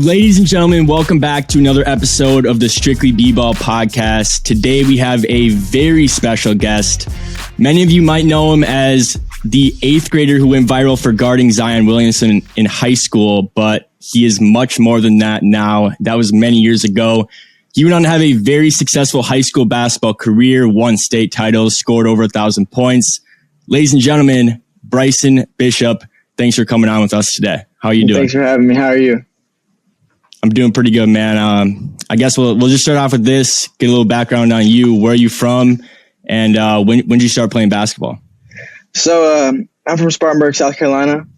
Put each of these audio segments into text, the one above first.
Ladies and gentlemen, welcome back to another episode of the Strictly Bball podcast. Today we have a very special guest. Many of you might know him as the 8th grader who went viral for guarding Zion Williamson in high school, but he is much more than that now. That was many years ago. He went on to have a very successful high school basketball career, won state titles, scored over 1,000 points. Ladies and gentlemen, Bryson Bishop, thanks for coming on with us today. How are you doing? Thanks for having me. How are you? I'm doing pretty good, man. I guess we'll just start off with this, get a little background on you. Where are you from? And when did you start playing basketball? So I'm from Spartanburg, South Carolina.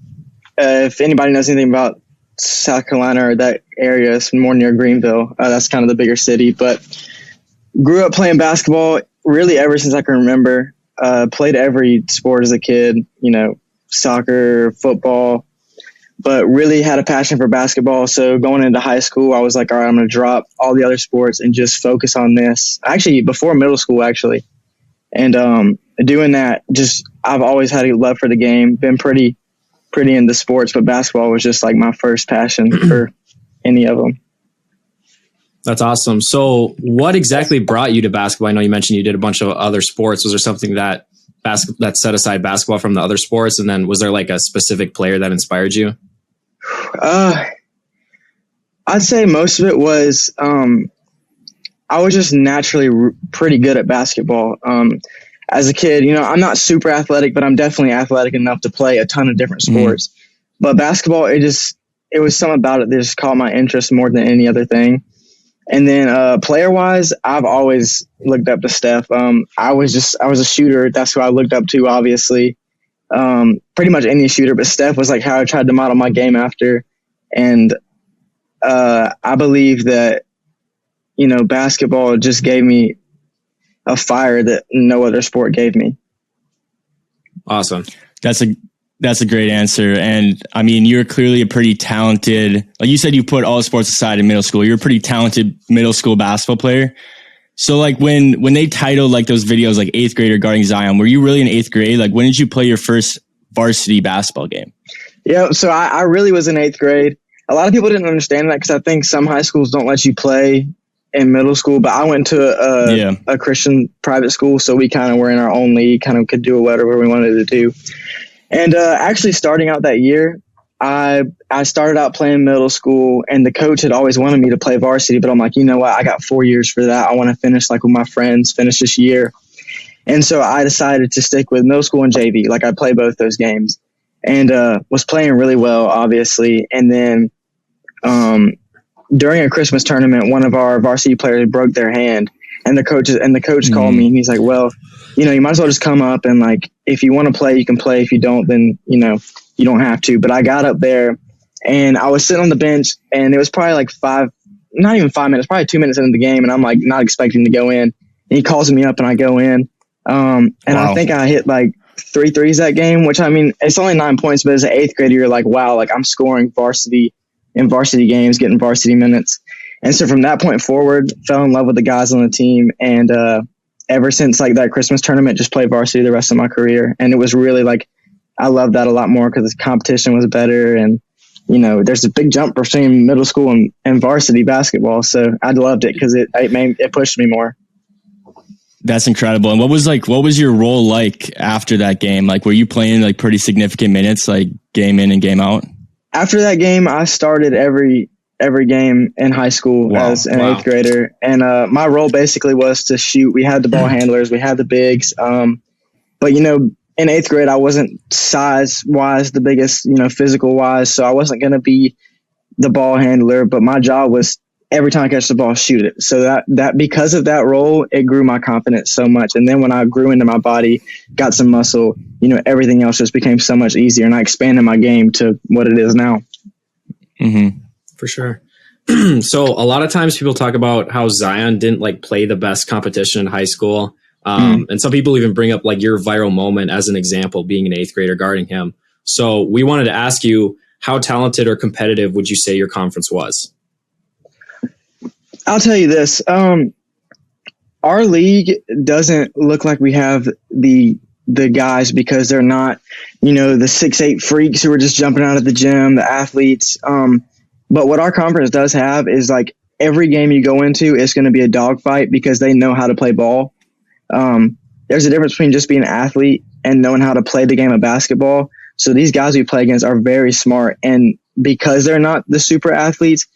If anybody knows anything about South Carolina or that area, it's more near Greenville. That's kind of the bigger city. But grew up playing basketball really ever since I can remember. Played every sport as a kid, soccer, football, but really had a passion for basketball. So going into high school, I was like, all right, I'm going to drop all the other sports and just focus on this. Actually, before middle school, actually. And doing that, I've always had a love for the game, been pretty into sports, but basketball was just like my first passion for any of them. That's awesome. So what exactly brought you to basketball? I know you mentioned you did a bunch of other sports. Was there something that set aside basketball from the other sports? And then was there like a specific player that inspired you? I'd say most of it was I was just naturally pretty good at basketball. As a kid, I'm not super athletic, but I'm definitely athletic enough to play a ton of different sports. But basketball, it was something about it that just caught my interest more than any other thing. And then player-wise, I've always looked up to Steph. I was a shooter. That's who I looked up to, obviously. Pretty much any shooter, but Steph was like how I tried to model my game after. And I believe that, basketball just gave me a fire that no other sport gave me. Awesome. That's a great answer. And I mean, you're clearly a pretty talented, like you said, you put all sports aside in middle school. You're a pretty talented middle school basketball player. So like when they titled like those videos, like 8th grader guarding Zion, were you really in 8th grade? Like when did you play your first varsity basketball game? Yeah. So I really was in 8th grade. A lot of people didn't understand that because I think some high schools don't let you play in middle school, but I went to a Christian private school. So we kind of were in our own league, kind of could do whatever we wanted to do. And actually starting out that year, I started out playing middle school, and the coach had always wanted me to play varsity, but I'm like, you know what? I got 4 years for that. I want to finish like with my friends, finish this year. And so I decided to stick with middle school and JV. Like I play both those games and was playing really well, obviously. And then during a Christmas tournament, one of our varsity players broke their hand, and the coach called me, and he's like, well, you might as well just come up, and like, if you want to play, you can play. If you don't, then, you don't have to. But I got up there and I was sitting on the bench, and it was probably like not even 5 minutes, probably 2 minutes into the game. And I'm like not expecting to go in, and he calls me up and I go in. And wow. I think I hit like 3 threes that game, which I mean, it's only 9 points, but as an 8th grader, you're like, wow, like I'm scoring in varsity games, getting varsity minutes. And so from that point forward, fell in love with the guys on the team. And, ever since like that Christmas tournament, just played varsity the rest of my career. And it was really like, I loved that a lot more because the competition was better. And, there's a big jump between middle school and varsity basketball. So I loved it because it pushed me more. That's incredible. And what was your role like after that game? Like, were you playing like pretty significant minutes, like game in and game out? After that game, I started every game in high school as an 8th grader. And my role basically was to shoot. We had the ball handlers, we had the bigs. But, in 8th grade, I wasn't size-wise the biggest, physical-wise. So I wasn't going to be the ball handler. But my job was every time I catch the ball, shoot it. So that because of that role, it grew my confidence so much. And then when I grew into my body, got some muscle, everything else just became so much easier. And I expanded my game to what it is now. Mm-hmm. For sure. So a lot of times people talk about how Zion didn't like play the best competition in high school. And some people even bring up like your viral moment as an example, being an 8th grader guarding him. So we wanted to ask you, how talented or competitive would you say your conference was? I'll tell you this. Our league doesn't look like we have the guys because they're not, the 6'8" freaks who are just jumping out of the gym, the athletes. But what our conference does have is like every game you go into, it's going to be a dogfight because they know how to play ball. There's a difference between just being an athlete and knowing how to play the game of basketball. So these guys we play against are very smart. And because they're not the super athletes,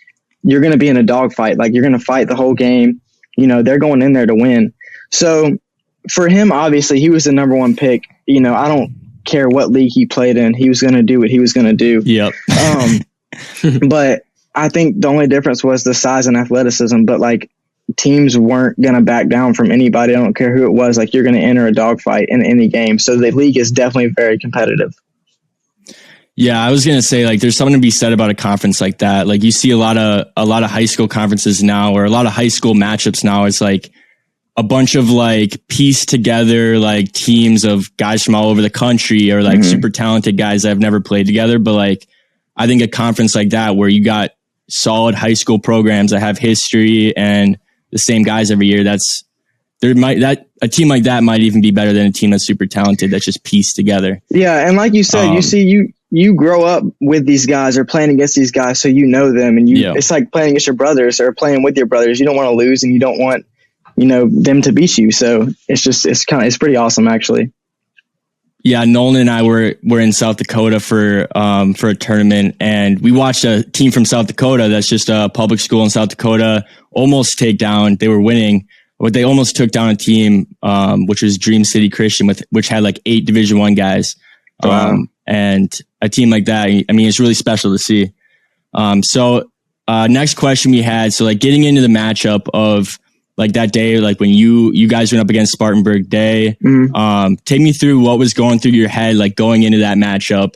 you're going to be in a dogfight. Like you're going to fight the whole game. You know, they're going in there to win. So for him, obviously, he was the number one pick. You know, I don't care what league he played in. He was going to do what he was going to do. Yep. But I think the only difference was the size and athleticism. But like teams weren't going to back down from anybody. I don't care who it was. Like you're going to enter a dogfight in any game. So the league is definitely very competitive. Yeah, I was gonna say like there's something to be said about a conference like that. Like you see a lot of high school conferences now, or a lot of high school matchups now. It's like a bunch of like pieced together like teams of guys from all over the country, or like super talented guys that have never played together. But like I think a conference like that where you got solid high school programs that have history and the same guys every year, a team like that might even be better than a team that's super talented that's just pieced together. Yeah, and like you said, you grow up with these guys or playing against these guys, so you know them, and it's like playing against your brothers or playing with your brothers. You don't want to lose, and you don't want, you know, them to beat you. So it's pretty awesome, actually. Yeah, Nolan and I were in South Dakota for a tournament, and we watched a team from South Dakota that's just a public school in South Dakota almost take down. They were winning, but they almost took down a team which was Dream City Christian, which had like 8 Division I guys. Wow. And a team like that, I mean, it's really special to see. So next question we had, so like getting into the matchup of like that day, like when you guys went up against Spartanburg Day, take me through what was going through your head, like going into that matchup,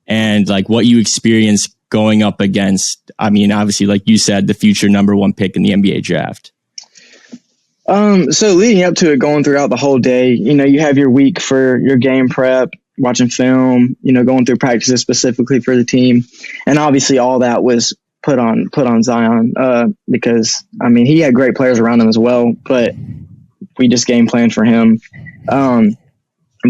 and like what you experienced going up against, I mean, obviously, like you said, the future number 1 pick in the NBA draft. So leading up to it, going throughout the whole day, you know, you have your week for your game prep, watching film, you know, going through practices specifically for the team. And obviously all that was put on Zion, because I mean, he had great players around him as well, but we just game planned for him. But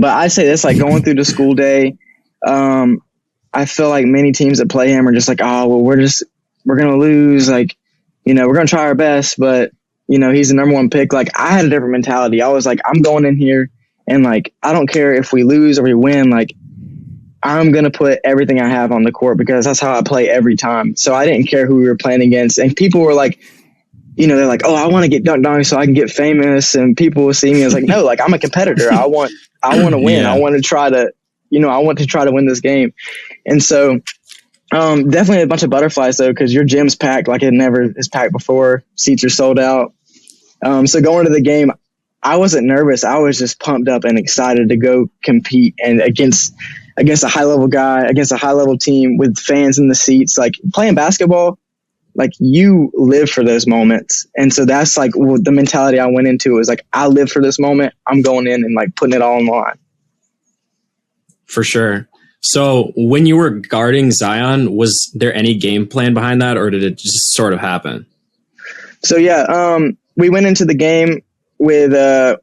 I say this, like going through the school day, I feel like many teams that play him are just like, oh, well, we're going to lose. Like, you know, we're going to try our best, but you know, he's the number 1 pick. Like I had a different mentality. I was like, I'm going in here and like, I don't care if we lose or we win. Like I'm going to put everything I have on the court because that's how I play every time. So I didn't care who we were playing against. And people were like, you know, they're like, oh, I want to get dunked on so I can get famous. And people will see me as like, no, like I'm a competitor. I want to win. Yeah. I want to try to win this game. And so definitely a bunch of butterflies though, because your gym's packed like it never is packed before. Seats are sold out. So going to the game, I wasn't nervous. I was just pumped up and excited to go compete and against a high level guy, against a high level team with fans in the seats. Like playing basketball, like you live for those moments. And so that's like the mentality I went into was like, I live for this moment. I'm going in and like putting it all on the line. For sure. So when you were guarding Zion, was there any game plan behind that, or did it just sort of happen? So yeah, we went into the game with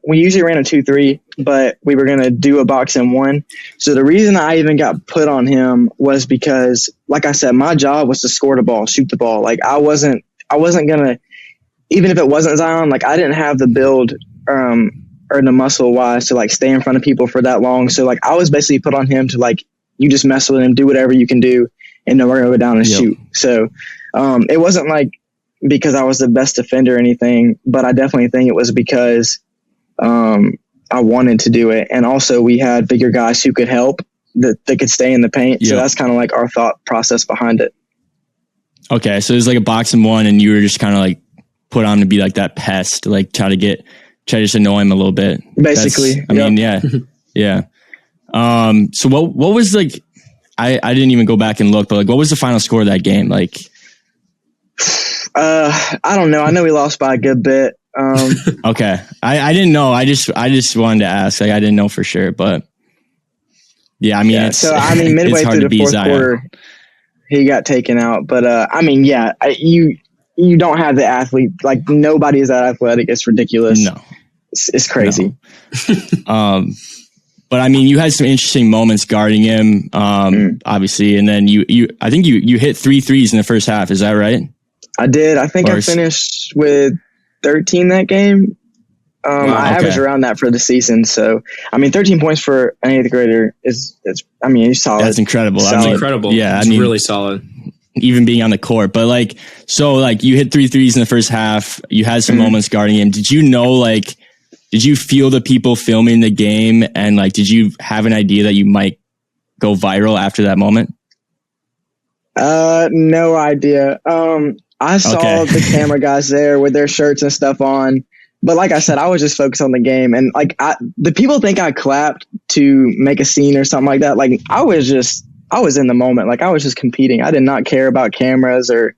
we usually ran a 2-3, but we were going to do a box and 1. So the reason I even got put on him was because, like I said, my job was to score the ball, shoot the ball. Like I wasn't going to, even if it wasn't Zion, like I didn't have the build or the muscle wise to like stay in front of people for that long. So like I was basically put on him to like, you just mess with him, do whatever you can do, and then we're going to go down and shoot. So it wasn't like because I was the best defender or anything, but I definitely think it was because I wanted to do it. And also we had bigger guys who could help that could stay in the paint. So that's kind of like our thought process behind it. Okay. So it was like a box and 1 and you were just kind of like put on to be like that pest, like try to just annoy him a little bit. Basically. I mean, yeah. Yeah. So what was like, I didn't even go back and look, but like, what was the final score of that game? Like, I don't know. I know we lost by a good bit. Okay. I didn't know. I just wanted to ask. Like, I didn't know for sure, but yeah, I mean, midway through the fourth quarter, he got taken out. But you don't have the athlete. Like nobody is that athletic. It's ridiculous. No, it's crazy. No. But I mean, you had some interesting moments guarding him, obviously, and then I think you hit 3 threes in the first half. Is that right? I did. I think I finished with 13 that game. I averaged around that for the season. So, I mean, 13 points for an 8th grader he's solid. That's incredible. That's incredible. Yeah, it's really solid. Even being on the court. But you hit 3 threes in the first half. You had some moments guarding him. Did you know, did you feel the people filming the game? And did you have an idea that you might go viral after that moment? No idea. I saw the camera guys there with their shirts and stuff on. But like I said, I was just focused on the game. And the people think I clapped to make a scene or something like that. I was in the moment. I was just competing. I did not care about cameras or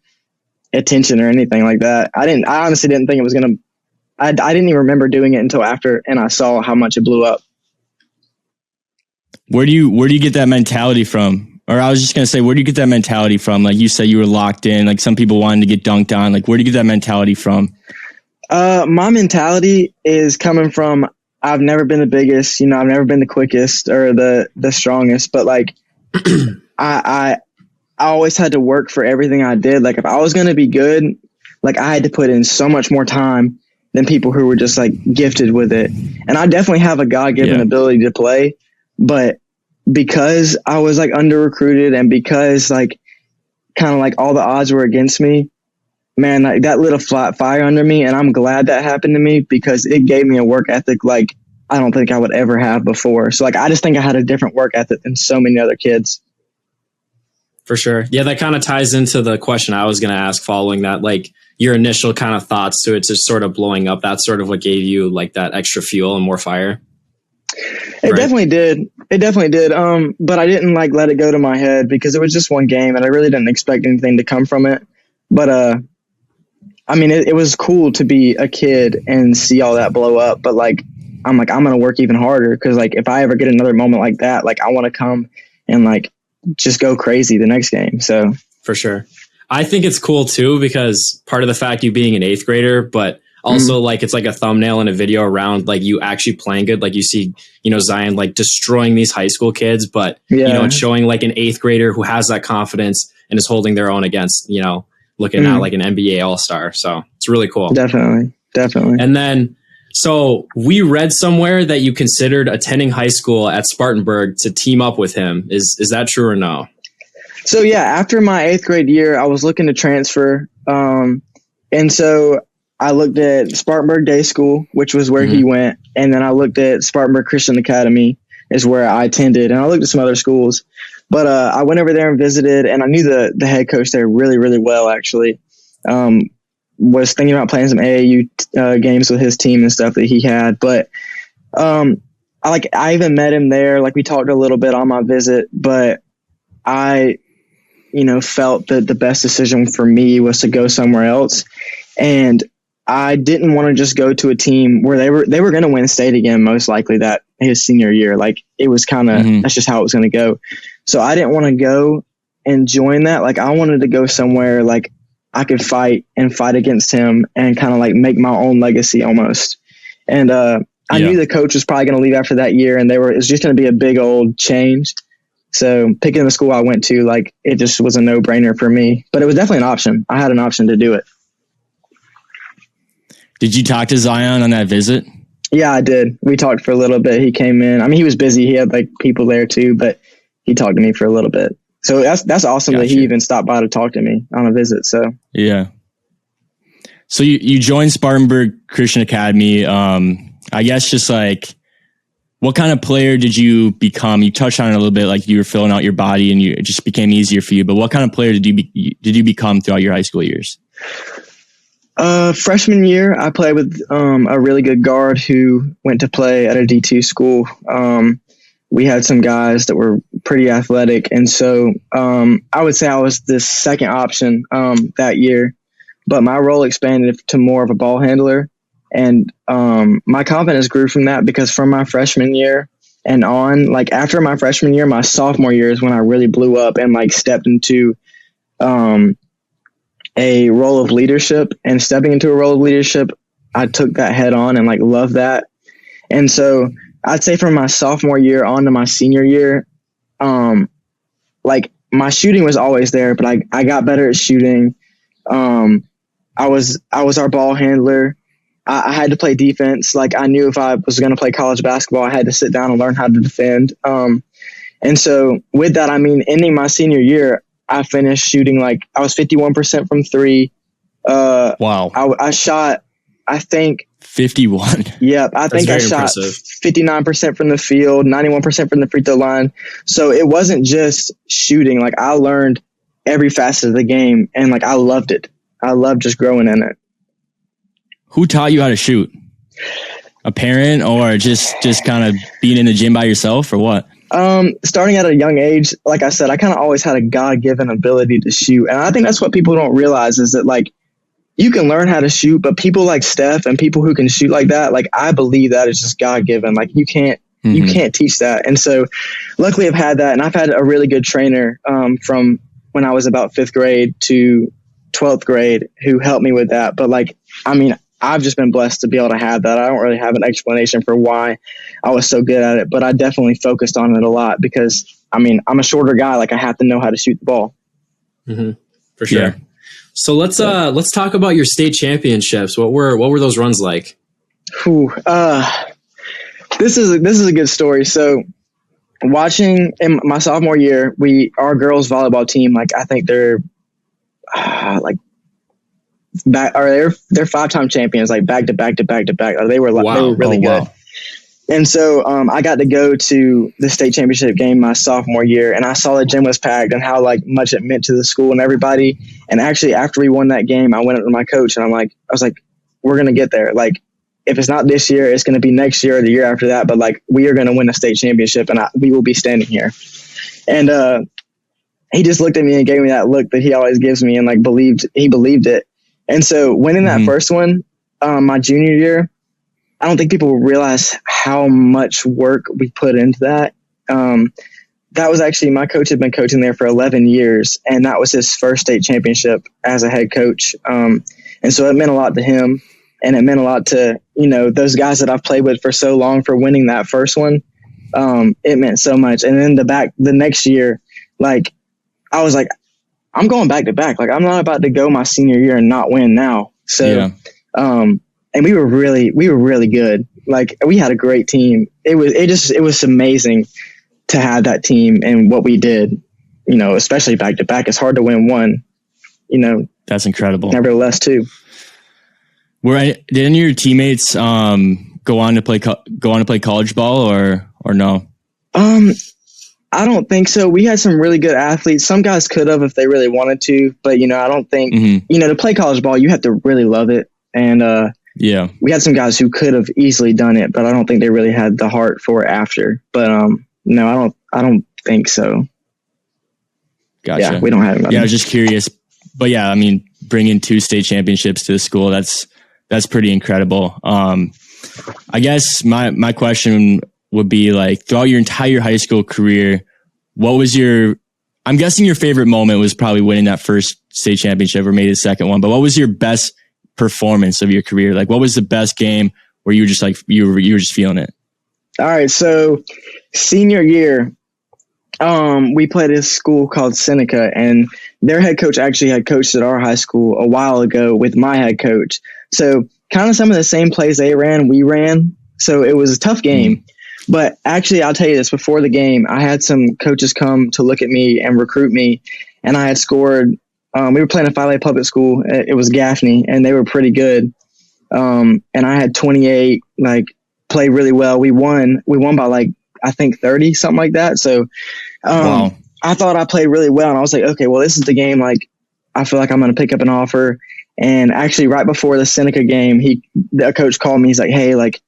attention or anything like that. I honestly didn't think it was going to, I didn't even remember doing it until after, and I saw how much it blew up. Where do you get that mentality from? Or I was just going to say, where do you get that mentality from? Like you said, you were locked in, some people wanted to get dunked on. Where do you get that mentality from? My mentality is coming from, I've never been the biggest, I've never been the quickest or the strongest, but I always had to work for everything I did. If I was going to be good, I had to put in so much more time than people who were just gifted with it. And I definitely have a God-given ability to play, but because I was under recruited and because all the odds were against me, man, that lit a flat fire under me. And I'm glad that happened to me because it gave me a work ethic I don't think I would ever have before. So I just think I had a different work ethic than so many other kids. For sure. Yeah, that kind of ties into the question I was going to ask following that, your initial kind of thoughts to it just sort of blowing up. That's sort of what gave you that extra fuel and more fire. It definitely did. It definitely did. But I didn't let it go to my head because it was just one game and I really didn't expect anything to come from it. But, it was cool to be a kid and see all that blow up. But I'm going to work even harder because if I ever get another moment like that, I want to come and just go crazy the next game. So for sure. I think it's cool too, because part of the fact you being an 8th grader, but also it's a thumbnail in a video around you actually playing good. You see, Zion destroying these high school kids, but it's showing an 8th grader who has that confidence and is holding their own against, looking at an NBA all-star. So it's really cool. Definitely. And then, so we read somewhere that you considered attending high school at Spartanburg to team up with him. Is that true or no? So yeah, after my 8th grade year, I was looking to transfer. And so I looked at Spartanburg Day School, which was where he went. And then I looked at Spartanburg Christian Academy is where I attended. And I looked at some other schools, but I went over there and visited, and I knew the head coach there really, really well, actually. Was thinking about playing some AAU games with his team and stuff that he had. But I even met him there. We talked a little bit on my visit, but I felt that the best decision for me was to go somewhere else. And I didn't want to just go to a team where they were going to win state again, most likely that his senior year. It was kind of, that's just how it was going to go. So I didn't want to go and join that. I wanted to go somewhere I could fight against him and kind of make my own legacy almost. And I knew the coach was probably going to leave after that year, and it was just going to be a big old change. So picking the school I went to, it just was a no-brainer for me. But it was definitely an option. I had an option to do it. Did you talk to Zion on that visit? Yeah, I did. We talked for a little bit. He came in. He was busy. He had people there too, but he talked to me for a little bit. So that's awesome that he even stopped by to talk to me on a visit. So yeah. So you joined Spartanburg Christian Academy. I guess just what kind of player did you become? You touched on it a little bit, you were filling out your body and it just became easier for you. But what kind of player did you become throughout your high school years? Freshman year, I played with a really good guard who went to play at a D2 school. We had some guys that were pretty athletic. And so I would say I was the second option that year. But my role expanded to more of a ball handler. And my confidence grew from that because from my freshman year and on, after my freshman year, my sophomore year is when I really blew up and stepped into a role of leadership. And stepping into a role of leadership, I took that head on and loved that. And so I'd say from my sophomore year on to my senior year, like my shooting was always there, but I got better at shooting. I was our ball handler. I had to play defense. Like I knew if I was going to play college basketball, I had to sit down and learn how to defend. And so with that, I mean, ending my senior year, I finished shooting like I was 51% from three. Wow. I shot, I think 51. Yep. I think I shot 59% from the field, 91% from the free throw line. So it wasn't just shooting. Like I learned every facet of the game and like I loved it. I loved just growing in it. Who taught you how to shoot? A parent or just kind of being in the gym by yourself or what? Starting at a young age, like I said, I kind of always had a God-given ability to shoot. And I think that's what people don't realize is that like you can learn how to shoot, but people like Steph and people who can shoot like that, like I believe that is just God-given. Like you can't teach that. And so luckily I've had that, and I've had a really good trainer from when I was about 5th grade to 12th grade who helped me with that. But like, I mean, I've just been blessed to be able to have that. I don't really have an explanation for why I was so good at it, but I definitely focused on it a lot because, I mean, I'm a shorter guy. Like I have to know how to shoot the ball. Mm-hmm. For sure. Yeah. So let's talk about your state championships. What were those runs like? This is a good story. So watching in my sophomore year, our girls volleyball team, like I think they're like back, or they're 5-time champions, like back to back. They were really good. Wow. And so I got to go to the state championship game my sophomore year, and I saw the gym was packed and how like much it meant to the school and everybody. And actually, after we won that game, I went up to my coach and I was like, we're gonna get there. Like, if it's not this year, it's gonna be next year or the year after that. But like, we are gonna win a state championship, and we will be standing here. And he just looked at me and gave me that look that he always gives me, and like he believed it. And so winning that first one, my junior year, I don't think people realize how much work we put into that. That was actually, my coach had been coaching there for 11 years, and that was his first state championship as a head coach. And so it meant a lot to him, and it meant a lot to, those guys that I've played with for so long for winning that first one. It meant so much. And then the next year, like, I was like, I'm going back to back. Like, I'm not about to go my senior year and not win now. So, and we were really good. Like, we had a great team. It was amazing to have that team and what we did, especially back to back. It's hard to win one, That's incredible. Nevertheless, too. Did any of your teammates go on to play college ball or no? I don't think so. We had some really good athletes. Some guys could have if they really wanted to, but I don't think to play college ball you have to really love it. And we had some guys who could have easily done it, but I don't think they really had the heart for it after. But no, I don't think so. Gotcha. Yeah, we don't have it. Yeah, I was just curious. But yeah, I mean, bringing 2 state championships to the school, that's pretty incredible. I guess my question would be like, throughout your entire high school career, I'm guessing your favorite moment was probably winning that first state championship or maybe the second one, but what was your best performance of your career? Like, what was the best game where you were just like, you were just feeling it? All right. So senior year, we played at a school called Seneca, and their head coach actually had coached at our high school a while ago with my head coach. So kind of some of the same plays they ran, we ran. So it was a tough game. But actually, I'll tell you this, before the game, I had some coaches come to look at me and recruit me, and I had scored. We were playing a 5A public school. It was Gaffney, and they were pretty good. And I had 28, like, played really well. We won by like, I think 30, something like that. So wow. I thought I played really well, and I was like, okay, well, this is the game. Like, I feel like I'm going to pick up an offer. And actually, right before the Seneca game, the coach called me. He's like, hey, like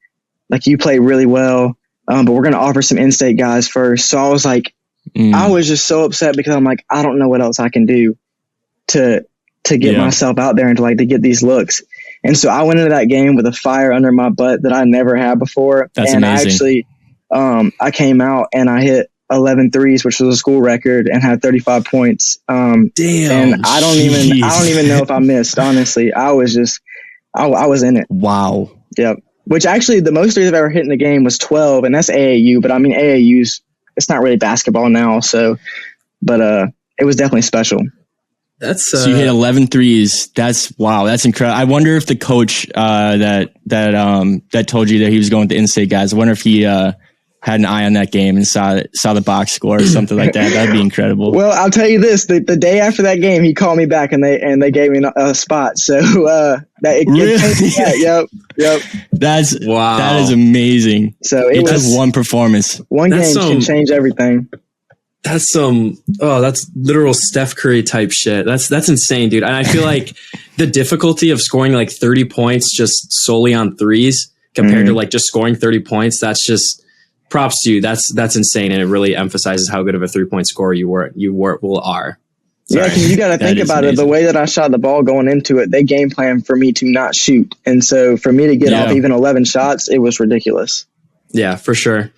you played really well. But we're going to offer some in-state guys first. So I was like, I was just so upset because I'm like, I don't know what else I can do to get myself out there and to get these looks. And so I went into that game with a fire under my butt that I never had before. That's and amazing. Actually, I came out and I hit 11 threes, which was a school record, and had 35 points. Damn. And I don't even know if I missed, honestly. I was in it. Wow. Yep. which actually the most threes I've ever hit in a game was 12, and that's AAU. But I mean, it's not really basketball now. So, but it was definitely special. So you hit 11 threes. Wow. That's incredible. I wonder if the coach that told you that he was going with the in-state guys, I wonder if he had an eye on that game and saw the box score or something like that. That'd be incredible. Well, I'll tell you this: the day after that game, he called me back and they gave me a spot. So Yep. That's wow. That is amazing. So it was one performance. One game can change everything. That's that's literal Steph Curry type shit. That's insane, dude. And I feel like the difficulty of scoring like 30 points just solely on threes compared to like just scoring 30 points, that's just props to you. That's insane. And it really emphasizes how good of a 3-point scorer you are. Sorry. Yeah, because you got to think about it. The way that I shot the ball going into it, they game planned for me to not shoot. And so for me to get off even 11 shots, it was ridiculous. Yeah, for sure.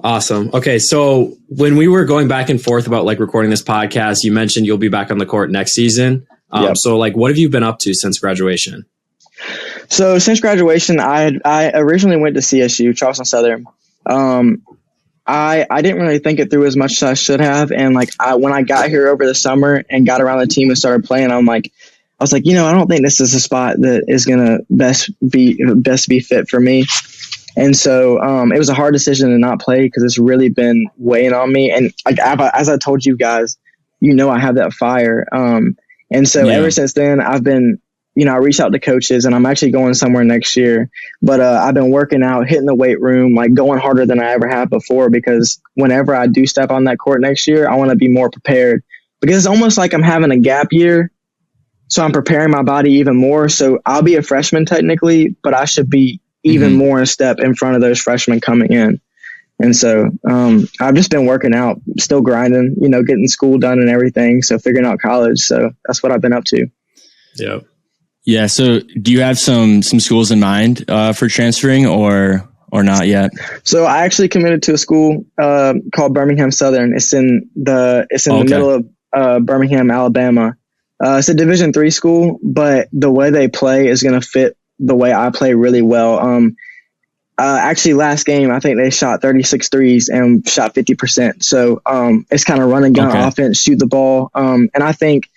Awesome. Okay. So when we were going back and forth about like recording this podcast, you mentioned you'll be back on the court next season. So like, what have you been up to since graduation? So since graduation, I originally went to CSU, Charleston Southern. I didn't really think it through as much as I should have. And like, when I got here over the summer and got around the team and started playing, I was like, I don't think this is a spot that is going to best be fit for me. And so it was a hard decision to not play because it's really been weighing on me. And like, as I told you guys, I have that fire. And so ever since then, I've been, I reached out to coaches and I'm actually going somewhere next year. But I've been working out, hitting the weight room, like going harder than I ever have before, because whenever I do step on that court next year, I want to be more prepared, because it's almost like I'm having a gap year. So I'm preparing my body even more. So I'll be a freshman technically, but I should be even more a step in front of those freshmen coming in. And so I've just been working out, still grinding, getting school done and everything. So figuring out college. So that's what I've been up to. Yeah. Yeah. So do you have some schools in mind for transferring or not yet? So I actually committed to a school called Birmingham Southern. It's in the middle of Birmingham, Alabama. It's a Division III school, but the way they play is going to fit the way I play really well. Actually, last game, I think they shot 36 threes and shot 50%. So it's kind of run and gun offense, shoot the ball. And I think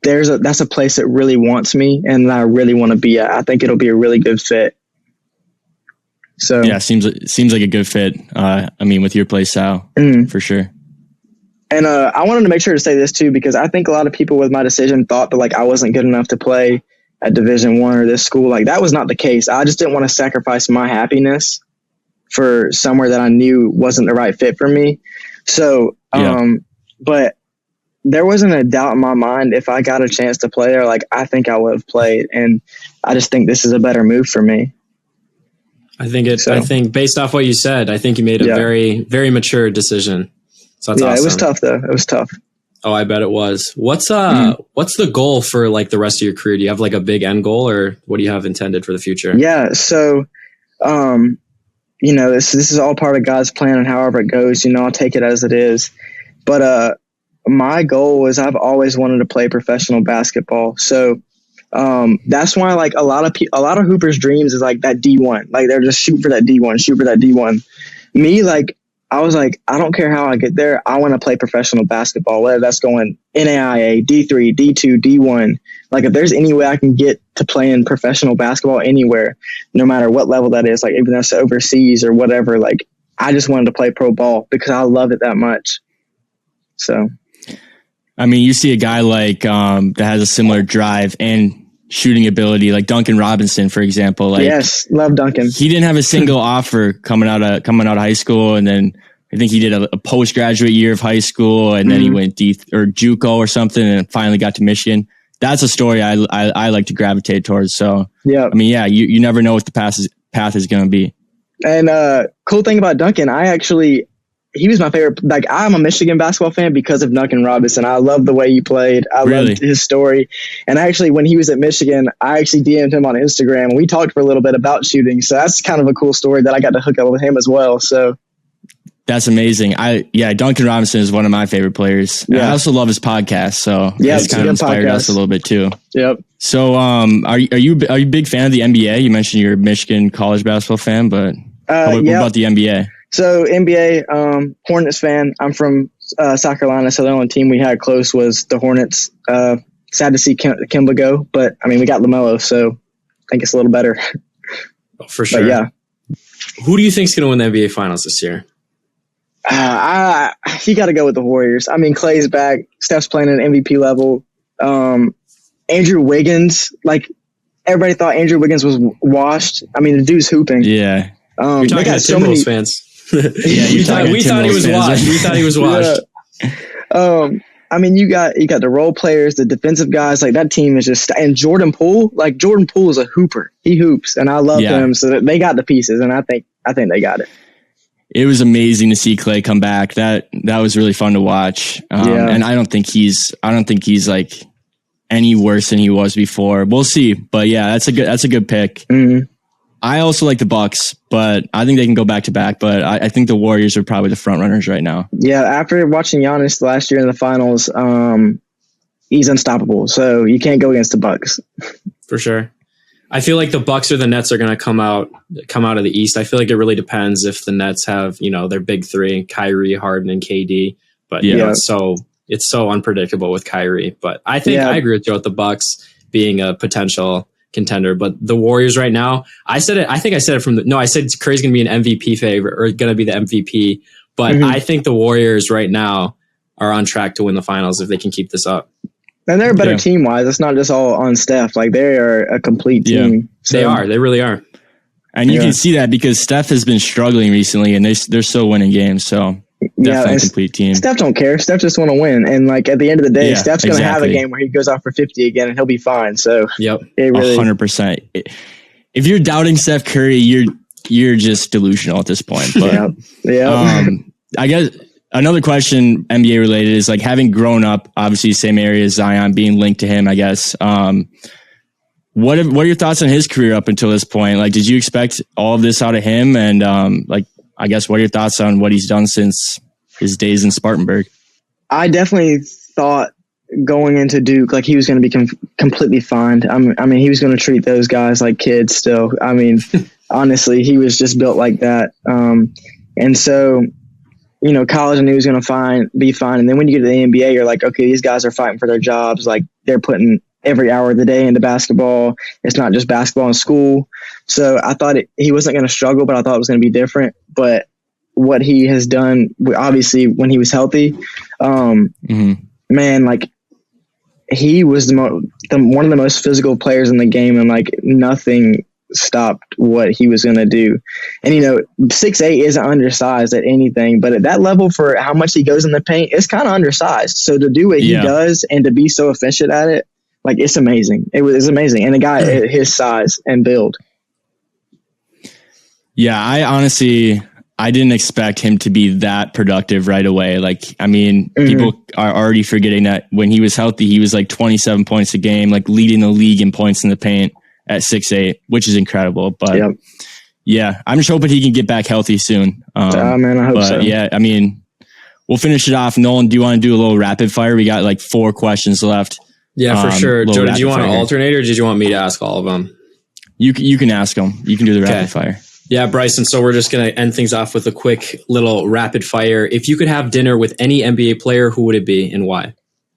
that's a place that really wants me and that I really want to be at. I think it'll be a really good fit. So yeah, seems like a good fit. With your play style, for sure. And I wanted to make sure to say this too, because I think a lot of people with my decision thought that like I wasn't good enough to play at Division I or this school. Like that was not the case. I just didn't want to sacrifice my happiness for somewhere that I knew wasn't the right fit for me. So, but there wasn't a doubt in my mind if I got a chance to play there, like I think I would have played. And I just think this is a better move for me. I think based off what you said, I think you made a very, very mature decision. So that's awesome. It was tough though. It was tough. Oh, I bet it was. What's the goal for like the rest of your career? Do you have like a big end goal, or what do you have intended for the future? Yeah. So, this is all part of God's plan, and however it goes, I'll take it as it is. But, my goal is I've always wanted to play professional basketball. So, that's why like a lot of hoopers' dreams is like that D1, like they're just shoot for that D1. Me, like, I was like, I don't care how I get there. I want to play professional basketball, whether that's going NAIA, D3, D2, D1. Like if there's any way I can get to playing professional basketball anywhere, no matter what level that is, like even if that's overseas or whatever, like I just wanted to play pro ball because I love it that much. So, you see a guy like that has a similar drive and shooting ability, like Duncan Robinson, for example. Like, yes, love Duncan. He didn't have a single offer coming out of high school, and then I think he did a postgraduate year of high school, and then he went JUCO or something, and finally got to Michigan. That's a story I like to gravitate towards. So you never know what the path is going to be. And cool thing about Duncan, he was my favorite. Like I'm a Michigan basketball fan because of Duncan Robinson. I love the way he played. I loved his story. And actually, when he was at Michigan, I actually DM'd him on Instagram and we talked for a little bit about shooting. So that's kind of a cool story that I got to hook up with him as well. So that's amazing. Duncan Robinson is one of my favorite players. Yeah. I also love his podcast. So it's kind of inspired us a little bit too. Yep. So, are you a big fan of the NBA? You mentioned you're a Michigan college basketball fan, but what about the NBA? So NBA, Hornets fan. I'm from South Carolina, so the only team we had close was the Hornets. Sad to see Kemba go, but I mean we got LaMelo, so I think it's a little better. For sure. But yeah. Who do you think's going to win the NBA Finals this year? You got to go with the Warriors. I mean, Klay's back. Steph's playing at an MVP level. Andrew Wiggins, like everybody thought Andrew Wiggins was washed. I mean, the dude's hooping. Yeah. You're talking to Timberwolves fans. Yeah, we thought he was washed. We thought he was washed. Yeah. I mean, you got the role players, the defensive guys. Like that team is just, and Jordan Poole. Like Jordan Poole is a hooper. He hoops, and I love him. So they got the pieces, and I think they got it. It was amazing to see Klay come back. That was really fun to watch. And I don't think he's like any worse than he was before. We'll see, but yeah, that's a good pick. Mm-hmm. I also like the Bucks, but I think they can go back to back. But I think the Warriors are probably the front runners right now. Yeah, after watching Giannis last year in the finals, he's unstoppable. So you can't go against the Bucks. For sure. I feel like the Bucks or the Nets are going to come out of the East. I feel like it really depends if the Nets have, their big three, Kyrie, Harden, and KD. But it's so unpredictable with Kyrie. But I think I agree with you with the Bucks being a potential contender. But the Warriors right now, I said it I said Curry's going to be an MVP favorite or going to be the MVP. But I think the Warriors right now are on track to win the finals if they can keep this up. And they're a better team-wise. It's not just all on Steph. Like, they are a complete team. Yeah. So. They are. They really are. And you can see that because Steph has been struggling recently, and they're still winning games. So, definitely a complete team. Steph don't care. Steph just want to win. And, like, at the end of the day, Steph's going to have a game where he goes off for 50 again, and he'll be fine. So, it really, 100%. If you're doubting Steph Curry, you're just delusional at this point. But, I guess – another question, NBA related, is like having grown up, obviously same area as Zion, being linked to him, I guess. What are your thoughts on his career up until this point? Like, did you expect all of this out of him? And I guess, what are your thoughts on what he's done since his days in Spartanburg? I definitely thought going into Duke, like he was going to be completely fine. I mean, he was going to treat those guys like kids still. I mean, honestly, he was just built like that. And so, college, I knew he was going to be fine. And then when you get to the NBA, you're like, okay, these guys are fighting for their jobs. Like they're putting every hour of the day into basketball. It's not just basketball in school. So I thought he wasn't going to struggle, but I thought it was going to be different. But what he has done, obviously, when he was healthy, man, like he was one of the most physical players in the game, and like nothing stopped what he was going to do. And 6'8" isn't undersized at anything, but at that level, for how much he goes in the paint, it's kind of undersized. So to do what he does and to be so efficient at it, like it's amazing. It's amazing. And a guy at his size and build. Yeah, I didn't expect him to be that productive right away. Like, I mean, people are already forgetting that when he was healthy, he was like 27 points a game, like leading the league in points in the paint at 6'8", which is incredible. But I'm just hoping he can get back healthy soon. Man, I hope so. Yeah, I mean, we'll finish it off. Nolan, do you want to do a little rapid fire? We got like 4 questions left. Yeah, for sure. Joe, did you want to alternate or did you want me to ask all of them? You can ask them. You can do the rapid fire. Yeah, Bryson. So we're just going to end things off with a quick little rapid fire. If you could have dinner with any NBA player, who would it be and why?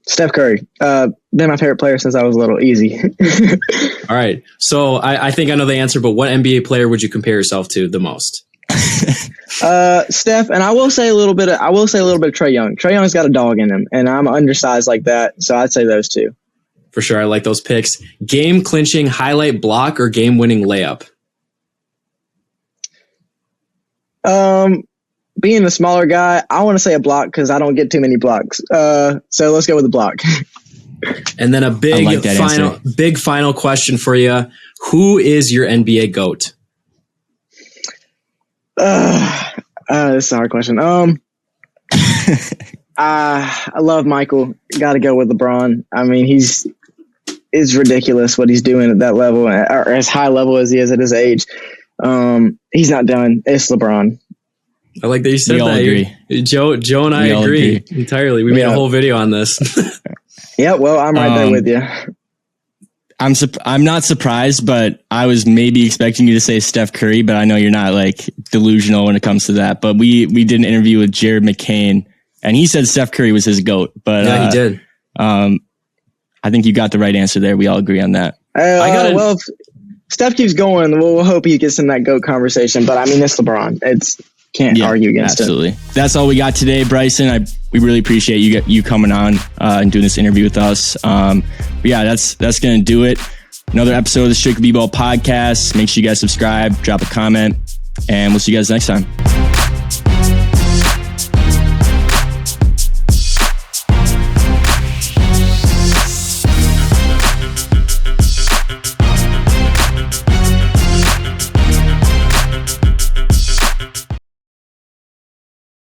Steph Curry. Been my favorite player since I was little. Easy. All right. So I think I know the answer, but what NBA player would you compare yourself to the most? Steph, and I will say a little bit of Trae Young. Trae Young's got a dog in him, and I'm undersized like that, so I'd say those two. For sure, I like those picks. Game clinching highlight block or game winning layup? Being a smaller guy, I want to say a block because I don't get too many blocks. So let's go with the block. And then a big final question for you. Who is your NBA GOAT? This is a hard question. I love Michael. Got to go with LeBron. I mean, it's ridiculous what he's doing at that level, or as high level as he is at his age. He's not done. It's LeBron. I like that you said that. Agree. Joe and I agree entirely. We made a whole video on this. Yeah, well, I'm right there with you. I'm not surprised, but I was maybe expecting you to say Steph Curry, but I know you're not like delusional when it comes to that. But we did an interview with Jared McCain, and he said Steph Curry was his GOAT. But yeah, he did. I think you got the right answer there. We all agree on that. Well, if Steph keeps going, we'll hope he gets in that GOAT conversation. But I mean, it's LeBron. Can't argue against absolutely. It. That's all we got today, Bryson. We really appreciate you coming on and doing this interview with us. But yeah, that's gonna do it. Another episode of the Strictly Bball podcast. Make sure you guys subscribe, drop a comment, and we'll see you guys next time.